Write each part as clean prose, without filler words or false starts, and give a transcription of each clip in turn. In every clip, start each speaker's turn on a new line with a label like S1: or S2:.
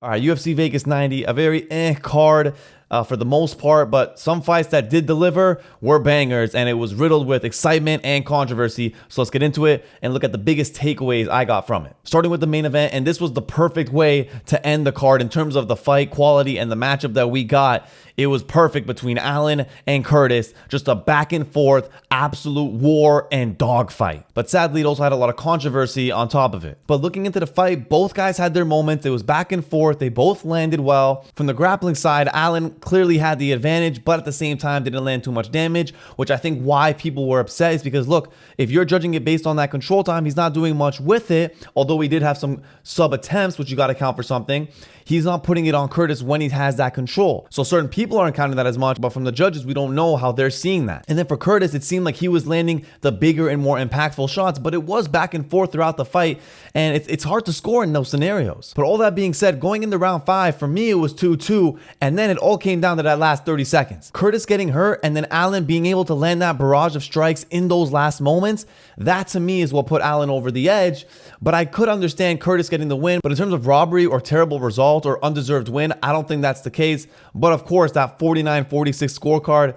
S1: All right, UFC Vegas 90, a very card for the most part, but some fights that did deliver were bangers, and it was riddled with excitement and controversy. So let's get into it and look at the biggest takeaways I got from it. Starting with the main event, and this was the perfect way to end the card in terms of the fight quality and the matchup that we got. It was perfect between Allen and Curtis, just a back and forth, absolute war and dogfight. But sadly, it also had a lot of controversy on top of it. But looking into the fight, both guys had their moments. It was back and forth. They both landed well. From the grappling side, Allen clearly had the advantage, but at the same time didn't land too much damage, which I think why people were upset is because, look, if you're judging it based on that control time, he's not doing much with it, although he did have some sub attempts, which you got to count for something. He's not putting it on Curtis when he has that control. So certain people aren't counting that as much, but from the judges, we don't know how they're seeing that. And then for Curtis, it seemed like he was landing the bigger and more impactful shots, but it was back and forth throughout the fight, and it's hard to score in those scenarios. But all that being said, going into round 5, for me, it was 2-2, and then it all came down to that last 30 seconds. Curtis getting hurt, and then Allen being able to land that barrage of strikes in those last moments, that to me is what put Allen over the edge. But I could understand Curtis getting the win, but in terms of robbery or terrible result or undeserved win, I don't think that's the case. But of course, that 49-46 scorecard,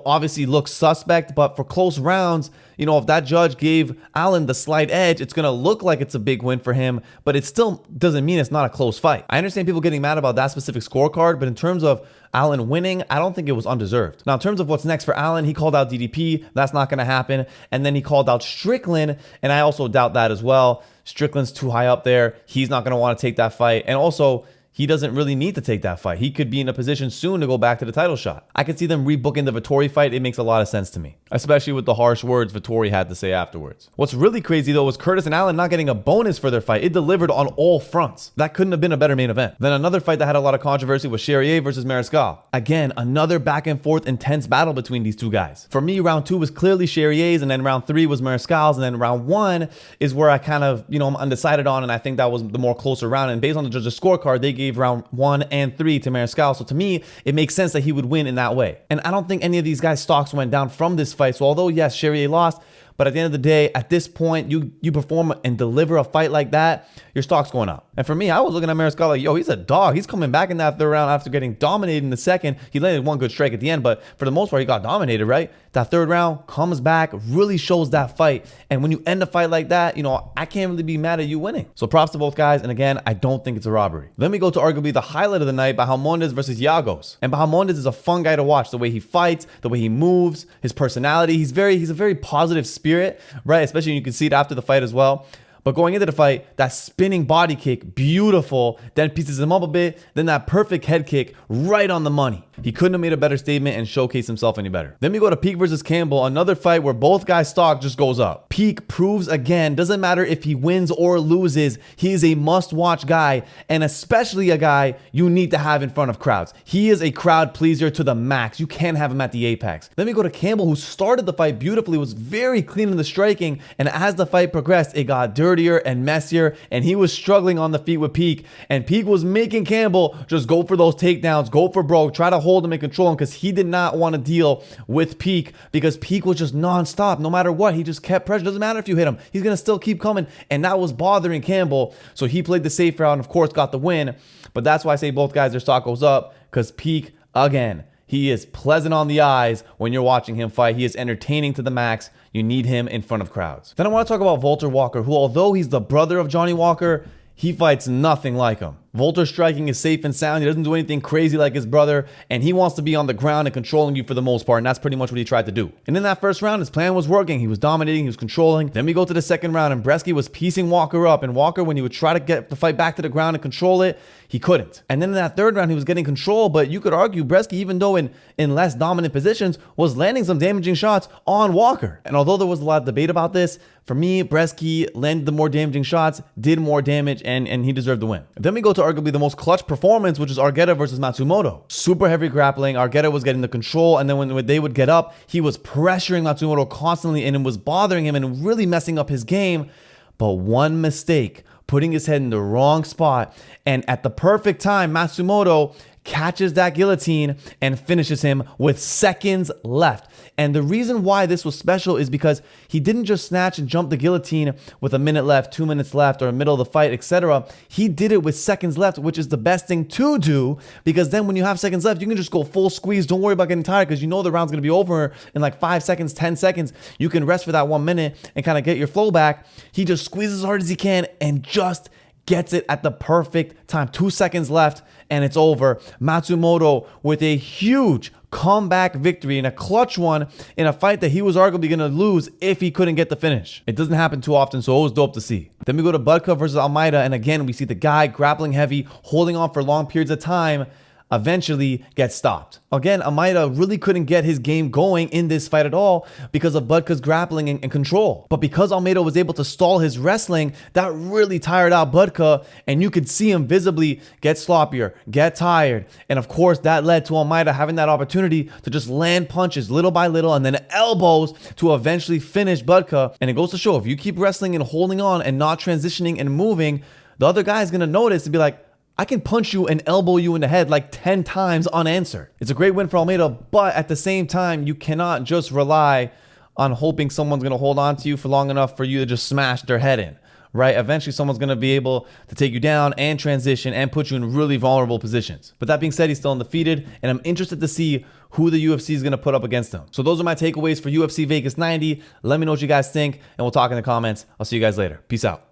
S1: obviously looks suspect, but for close rounds, if that judge gave Allen the slight edge, it's going to look like it's a big win for him, but it still doesn't mean it's not a close fight. I understand people getting mad about that specific scorecard, but in terms of Allen winning, I don't think it was undeserved. Now, in terms of what's next for Allen, he called out DDP. That's not going to happen. And then he called out Strickland, and I also doubt that as well. Strickland's too high up there. He's not going to want to take that fight. And also, he doesn't really need to take that fight. He could be in a position soon to go back to the title shot. I could see them rebooking the Vettori fight. It makes a lot of sense to me, especially with the harsh words Vettori had to say afterwards. What's really crazy though was Curtis and Allen not getting a bonus for their fight. It delivered on all fronts. That couldn't have been a better main event. Then another fight that had a lot of controversy was Charriere versus Mariscal. Again, another back and forth intense battle between these two guys. For me, round 2 was clearly Charriere's, and then round 3 was Mariscal's, and then round 1 is where I kind of, I'm undecided on, and I think that was the more closer round. And based on the judge's scorecard, they gave round 1 and 3 to Mariscal. So to me, it makes sense that he would win in that way. And I don't think any of these guys' stocks went down from this fight. So although, yes, Charriere lost, but at the end of the day, at this point, you perform and deliver a fight like that, your stock's going up. And for me, I was looking at Mariscal like, yo, he's a dog. He's coming back in that third round after getting dominated in the second. He landed one good strike at the end, but for the most part, he got dominated, right? That third round comes back, really shows that fight. And when you end a fight like that, I can't really be mad at you winning. So props to both guys. And again, I don't think it's a robbery. Then we go to arguably the highlight of the night, Bahamondes versus Giagos. And Bahamondes is a fun guy to watch. The way he fights, the way he moves, his personality. He's a very positive spirit, right? Especially when you can see it after the fight as well. But going into the fight, that spinning body kick, beautiful, then pieces him up a bit, then that perfect head kick right on the money. He couldn't have made a better statement and showcased himself any better. Then we go to Peak versus Campbell, another fight where both guys' stock just goes up. Peak proves again, doesn't matter if he wins or loses, he is a must-watch guy, and especially a guy you need to have in front of crowds. He is a crowd pleaser to the max. You can't have him at the apex. Then we go to Campbell, who started the fight beautifully, was very clean in the striking, and as the fight progressed, it got dirtier and messier, and he was struggling on the feet with Peak, and Peak was making Campbell just go for those takedowns, go for broke, try to hold him and control him, because he did not want to deal with Peak, because Peak was just non-stop. No matter what, he just kept pressure. Doesn't matter if you hit him, he's gonna still keep coming, and that was bothering Campbell. So he played the safe route and of course got the win. But that's why I say both guys, their stock goes up, because Peak, again, he is pleasant on the eyes when you're watching him fight. He is entertaining to the max. You need him in front of crowds. Then I want to talk about Walter Walker, who, although he's the brother of Johnny Walker, he fights nothing like him. Walter's striking is safe and sound. He doesn't do anything crazy like his brother, and he wants to be on the ground and controlling you for the most part, and that's pretty much what he tried to do. And in that first round, his plan was working. He was dominating, he was controlling. Then we go to the second round, and Brzeski was piecing Walker up, and Walker, when he would try to get the fight back to the ground and control it, he couldn't. And then in that third round, he was getting control, but you could argue Brzeski, even though in less dominant positions, was landing some damaging shots on Walker. And although there was a lot of debate about this, for me, Brzeski landed the more damaging shots, did more damage, and he deserved the win. Then we go to arguably the most clutch performance, which is Argueta versus Matsumoto. Super heavy grappling. Argueta was getting the control, and then when they would get up, he was pressuring Matsumoto constantly, and it was bothering him and really messing up his game. But one mistake, putting his head in the wrong spot, and at the perfect time, Matsumoto catches that guillotine and finishes him with seconds left. And the reason why this was special is because he didn't just snatch and jump the guillotine with a minute left, 2 minutes left, or in the middle of the fight, etc. He did it with seconds left, which is the best thing to do, because then when you have seconds left, you can just go full squeeze. Don't worry about getting tired, because you know the round's going to be over in like 5 seconds, 10 seconds. You can rest for that 1 minute and kind of get your flow back. He just squeezes as hard as he can and just gets it at the perfect time. 2 seconds left and it's over. Matsumoto with a huge comeback victory and a clutch one in a fight that he was arguably going to lose if he couldn't get the finish. It doesn't happen too often, so it was dope to see. Then we go to Budka versus Almeida, and again, we see the guy grappling heavy, holding on for long periods of time, eventually gets stopped. Again, Almeida really couldn't get his game going in this fight at all because of Budka's grappling and control. But because Almeida was able to stall his wrestling, that really tired out Budka, and you could see him visibly get sloppier, get tired. And of course, that led to Almeida having that opportunity to just land punches little by little and then elbows to eventually finish Budka. And it goes to show, if you keep wrestling and holding on and not transitioning and moving, the other guy is going to notice and be like, I can punch you and elbow you in the head like 10 times unanswered. It's a great win for Almeida, but at the same time, you cannot just rely on hoping someone's going to hold on to you for long enough for you to just smash their head in, right? Eventually, someone's going to be able to take you down and transition and put you in really vulnerable positions. But that being said, he's still undefeated, and I'm interested to see who the UFC is going to put up against him. So those are my takeaways for UFC Vegas 90. Let me know what you guys think, and we'll talk in the comments. I'll see you guys later. Peace out.